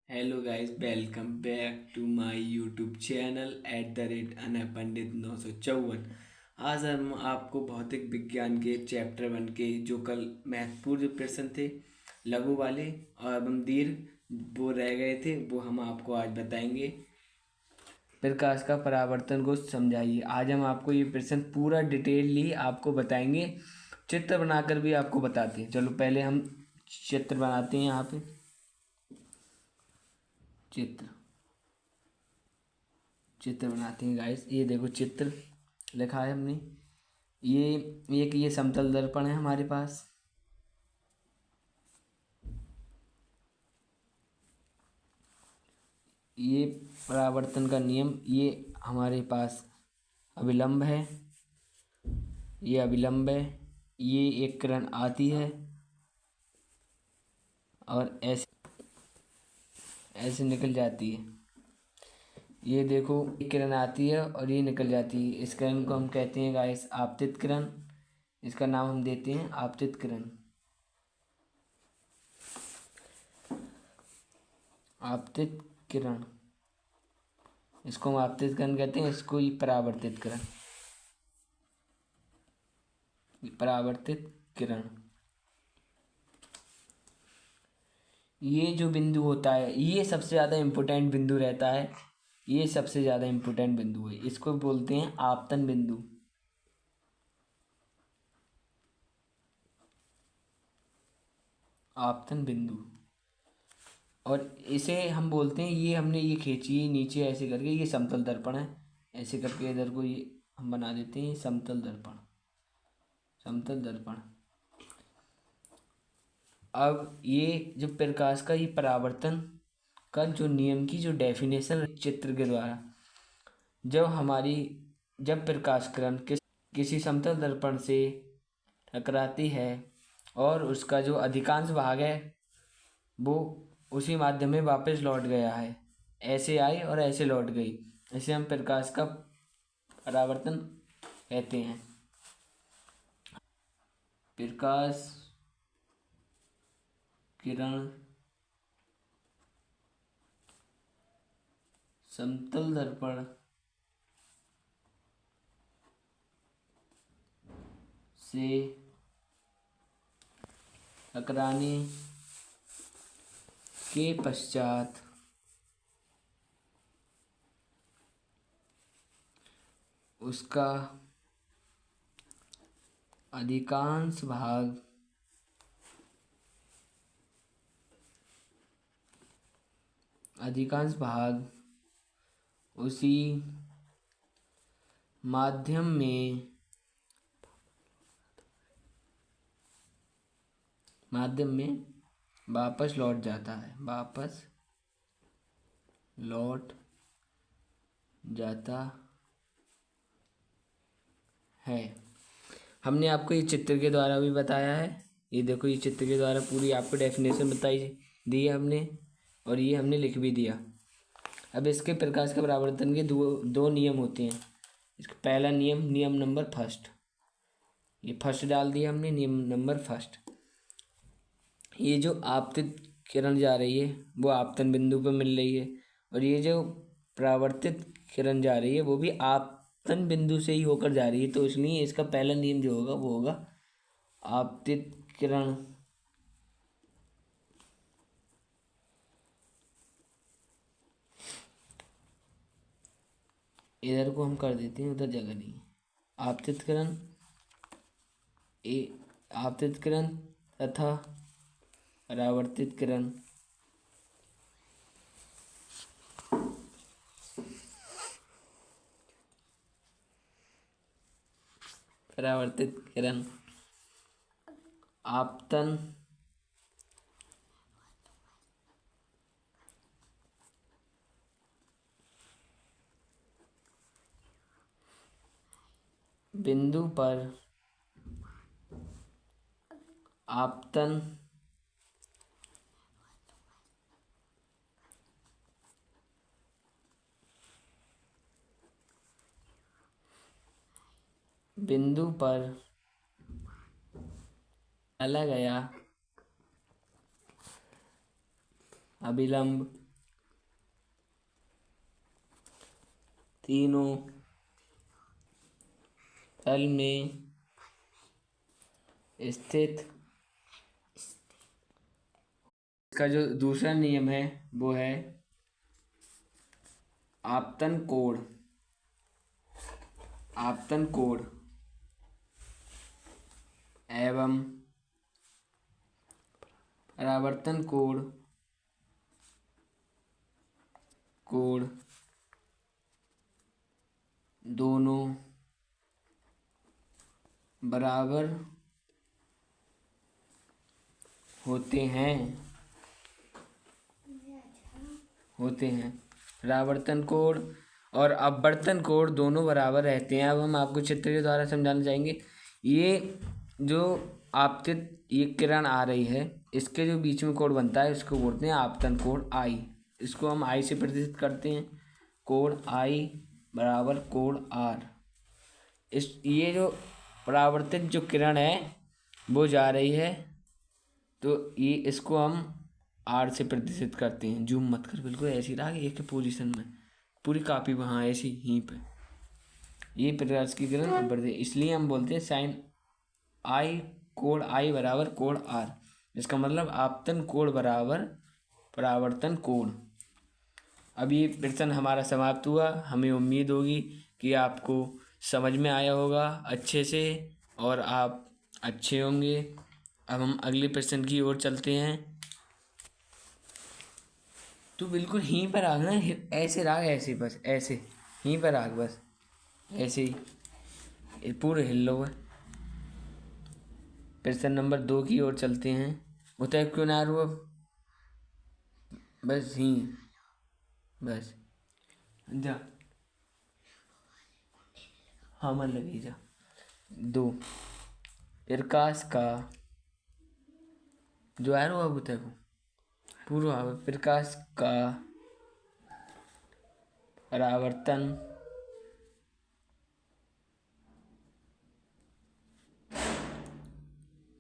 Hello guys, welcome back to my YouTube channel @Anay Pandit 954। आज हम आपको भौतिक विज्ञान के चैप्टर 1 के जो कल महत्वपूर्ण जो प्रश्न थे लघु वाले और एवं दीर्घ वो रह गए थे वो हम आपको आज बताएंगे। प्रकाश का परावर्तन को समझाइए। आज हम आपको ये प्रश्न पूरा डिटेलली आपको बताएंगे, चित्र बनाकर भी आपको बताते हैं। चलो पहले हम चित्र बनाते हैं। यहाँ पे चित्र चित्र बनाते हैं गाइस। ये देखो चित्र लिखा है हमने। ये ये समतल दर्पण है हमारे पास। ये परावर्तन का नियम, ये हमारे पास अभिलंब है। ये अभिलंब है। ये एक किरण आती है और ऐसे ऐसे निकल जाती है। ये देखो, एक किरण आती है और ये निकल जाती है। इस किरण को हम कहते हैं गाइस आपतित किरण। इसका नाम हम देते हैं आपतित किरण। आपतित किरण, इसको हम आपतित किरण कहते हैं। इसको ही परावर्तित किरण, परावर्तित किरण। ये जो बिंदु होता है ये सबसे ज़्यादा इम्पोर्टेंट बिंदु रहता है। ये सबसे ज़्यादा इम्पोर्टेंट बिंदु है। इसको बोलते हैं आपतन बिंदु। आपतन बिंदु। और इसे हम बोलते हैं, ये हमने ये खींची है नीचे ऐसे करके, ये समतल दर्पण है। ऐसे करके इधर को ये हम बना देते हैं समतल दर्पण। समतल दर्पण। अब ये जो प्रकाश का ये परावर्तन का जो नियम की जो डेफिनेशन चित्र के द्वारा, जब हमारी जब प्रकाश किरण किसी समतल दर्पण से टकराती है और उसका जो अधिकांश भाग है वो उसी माध्यम में वापस लौट गया है। ऐसे आई और ऐसे लौट गई। इसे हम प्रकाश का परावर्तन कहते हैं। प्रकाश किरण समतल दर्पण से टकराने के पश्चात उसका अधिकांश भाग उसी माध्यम में वापस लौट जाता है। वापस लौट जाता है। हमने आपको ये चित्र के द्वारा भी बताया है। ये देखो, ये चित्र के द्वारा पूरी आपको डेफिनेशन बताई दी है हमने, और ये हमने लिख भी दिया। अब इसके प्रकाश का परावर्तन के दो दो नियम होते हैं। इसका पहला नियम, नियम नंबर फर्स्ट, ये फर्स्ट डाल दिया हमने, नियम नंबर फर्स्ट। ये जो आपतित किरण जा रही है वो आपतन बिंदु पर मिल रही है, और ये जो परावर्तित किरण जा रही है वो भी आपतन बिंदु से ही होकर जा रही है। तो इसलिए इसका पहला नियम जो होगा वो होगा आपतित किरण इधर को हम कर देते हैं, उधर जगह नहीं है। आपतित किरण आपतित किरण तथा परावर्तित किरण परावर्तित किरण आपतन बिंदु पर आपतन बिंदु पर डाला गया अभिलंब तीनों तल में स्थित। इसका जो दूसरा नियम है वो है आपतन कोण। आपतन कोण एवं परावर्तन कोण दोनों बराबर होते हैं। परावर्तन कोण और अपवर्तन कोण दोनों बराबर रहते हैं। अब हम आपको चित्र के द्वारा समझाना चाहेंगे। ये जो आपतित ये किरण आ रही है, इसके जो बीच में कोण बनता है इसको बोलते हैं आपतन कोण आई। इसको हम आई से प्रदर्शित करते हैं। कोण आई बराबर कोण आर। ये जो परावर्तित जो किरण है वो जा रही है, तो ये इसको हम आर से प्रदर्शित करते हैं। जूम मत कर, बिल्कुल ऐसी रहा एक पोजीशन में, पूरी कॉपी वहाँ ऐसी यहीं पे। ये प्रकाश की किरण बढ़ती, इसलिए हम बोलते हैं साइन आई कोण आई बराबर कोण आर। इसका मतलब आपतन कोण बराबर परावर्तन कोण। अब ये प्रश्न हमारा समाप्त हुआ। हमें उम्मीद होगी कि आपको समझ में आया होगा अच्छे से और आप अच्छे होंगे। अब हम अगले प्रश्न की ओर चलते हैं। तो बिल्कुल यहीं पर आग ना, ऐसे राग, ऐसे बस ऐसे यहीं पर आग, बस ऐसे ही पूरे हिल लो। प्रश्न नंबर 2 की ओर चलते हैं। उतर क्यों ना रू अब, बस यहीं, बस जा, हाँ मन लगी जा। 2 प्रकाश का जो है रो अब उतर पूरा प्रकाश का परावर्तन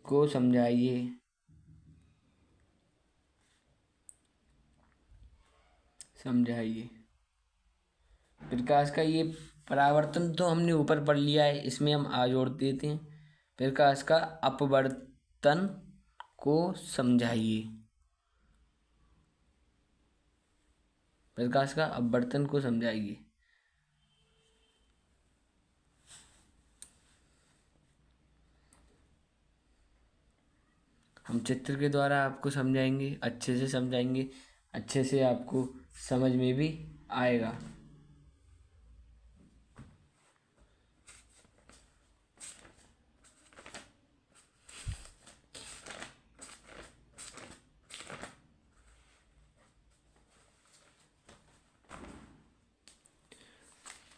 को समझाइए। प्रकाश का ये परावर्तन तो हमने ऊपर पढ़ लिया है, इसमें हम आ जोड़ देते हैं। प्रकाश का अपवर्तन को समझाइए। प्रकाश का अपवर्तन को समझाइए। हम चित्र के द्वारा आपको समझाएंगे, अच्छे से समझाएंगे, अच्छे से आपको समझ में भी आएगा।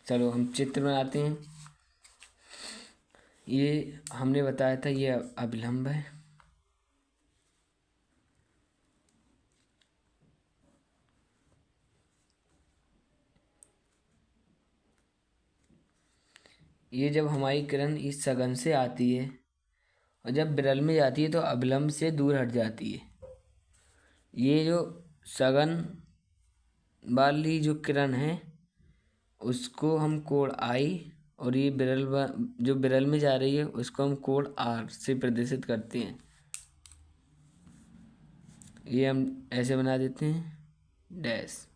चलो हम चित्र बनाते हैं। ये हमने बताया था, ये अभिलंब है। ये जब हमारी किरण इस सघन से आती है और जब विरल में जाती है तो अभिलंब से दूर हट जाती है। ये जो सघन वाली जो किरण है उसको हम कोण आई, और ये जो विरल में जा रही है उसको हम कोण आर से प्रदर्शित करते हैं। ये हम ऐसे बना देते हैं डैश।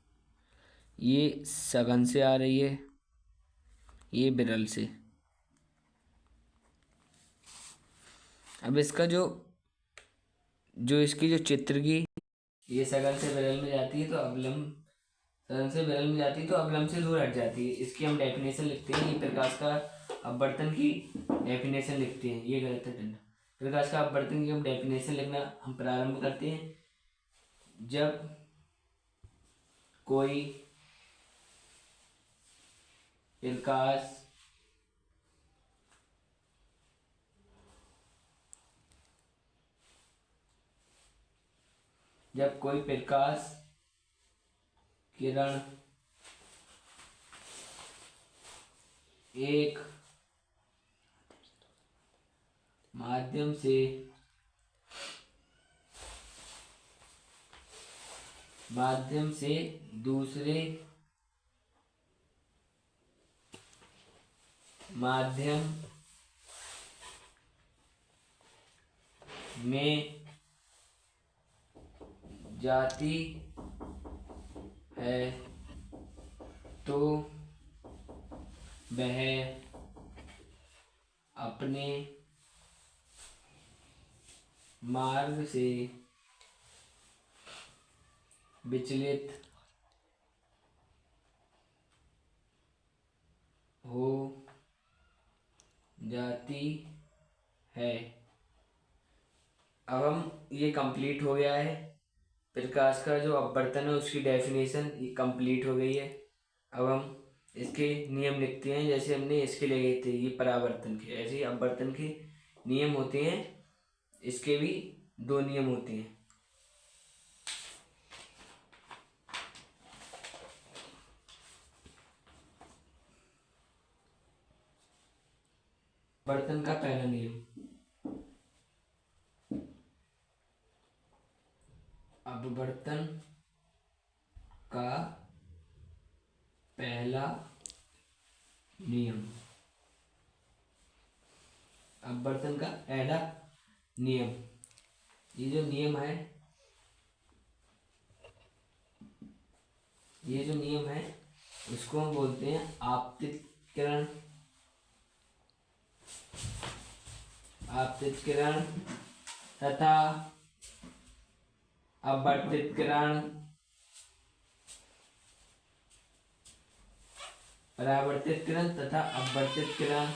ये सघन से आ रही है, ये विरल से। अब इसका जो इसकी जो चित्र की, ये सघन से विरल में जाती है तो अवलंब, सघन से विरल में जाती है तो अवलंब से दूर हट जाती है। इसकी हम डेफिनेशन लिखते हैं। ये प्रकाश का अपवर्तन की डेफिनेशन लिखते हैं। ये गलत है करना। प्रकाश का अपवर्तन की हम डेफिनेशन लिखना हम प्रारंभ करते हैं। जब कोई प्रकाश किरण एक माध्यम से दूसरे माध्यम में जाती है तो वह अपने मार्ग से विचलित हो जाती है। अब हम ये कंप्लीट हो गया है। प्रकाश का जो अपवर्तन है उसकी डेफिनेशन ये कंप्लीट हो गई है। अब हम इसके नियम लिखते हैं, जैसे हमने इसके लिए थे ये परावर्तन के, ऐसे ही अपवर्तन के नियम होते हैं। इसके भी 2 नियम होते हैं। अपवर्तन का पहला नियम, अपवर्तन का पहला नियम, अपवर्तन का पहला नियम, ये जो नियम है, ये जो नियम है उसको हम बोलते हैं आपतित किरण, आपतित किरण तथा अपवर्तित किरण, परावर्तित किरण तथा अपवर्तित किरण,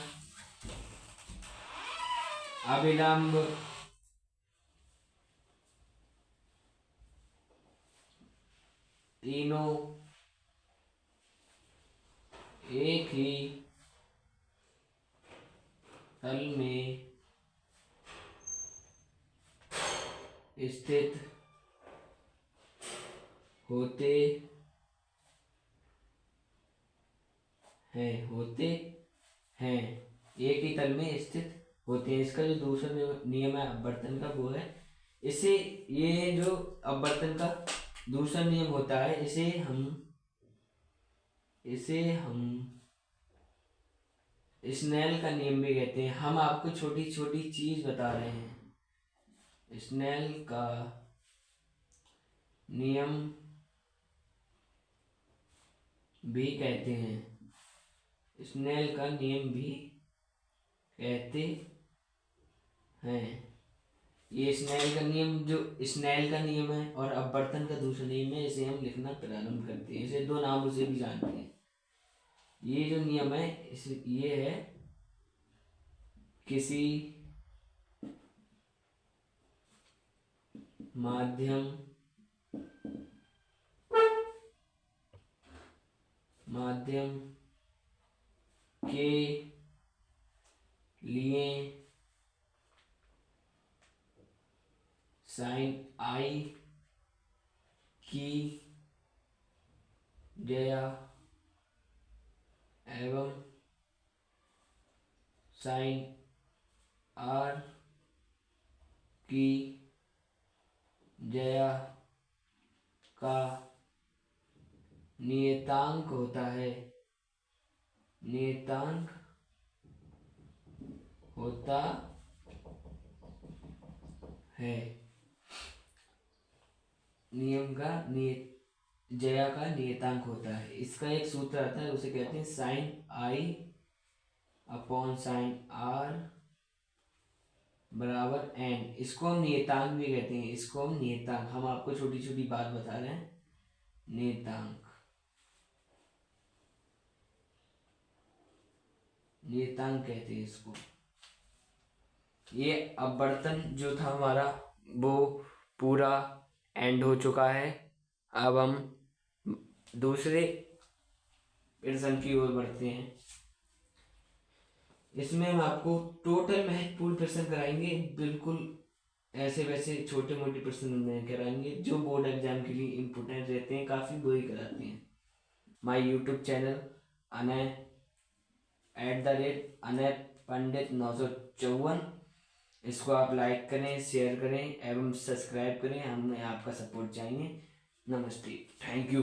अविलंब तीनों एक ही तल में स्थित होते हैं, एक ही तल में स्थित होते हैं। इसका जो दूसरा नियम है अपवर्तन का वो है, इसे, ये जो अपवर्तन का दूसरा नियम होता है इसे हम स्नेल का नियम भी कहते हैं। हम आपको छोटी छोटी चीज बता रहे हैं। स्नेल का नियम भी कहते हैं, स्नेल का नियम भी कहते हैं। ये स्नेल का नियम, जो स्नेल का नियम है और अपवर्तन का दूसरा नियम है, इसे हम लिखना प्रारंभ करते हैं। इसे 2 नामों से भी जानते हैं। ये जो नियम है ये है किसी माध्यम के लिए साइन आई की जया एवं साइन आर की जया का नियतांक होता है, नियतांक होता है। नियम का जया का नियतांक होता है। इसका एक सूत्र आता है, उसे कहते हैं sine I upon sine R बराबर एन। इसको हम नियतांक भी कहते हैं। इसको हम नियतांक, हम आपको छोटी छोटी बात बता रहे हैं, नियतांक, नियतांक कहते हैं इसको। ये अपवर्तन जो था हमारा वो पूरा एंड हो चुका है। अब हम दूसरे प्रश्न की ओर बढ़ते हैं। इसमें हम आपको टोटल महत्वपूर्ण प्रश्न कराएंगे, बिल्कुल ऐसे वैसे छोटे मोटे प्रश्न नहीं कराएंगे, जो बोर्ड एग्जाम के लिए इम्पोर्टेंट रहते हैं, काफ़ी वही कराते हैं। My YouTube channel Anay @Anay Pandit 954, इसको आप लाइक करें, शेयर करें एवं सब्सक्राइब करें। हमें आपका सपोर्ट चाहिए। नमस्ते, थैंक यू।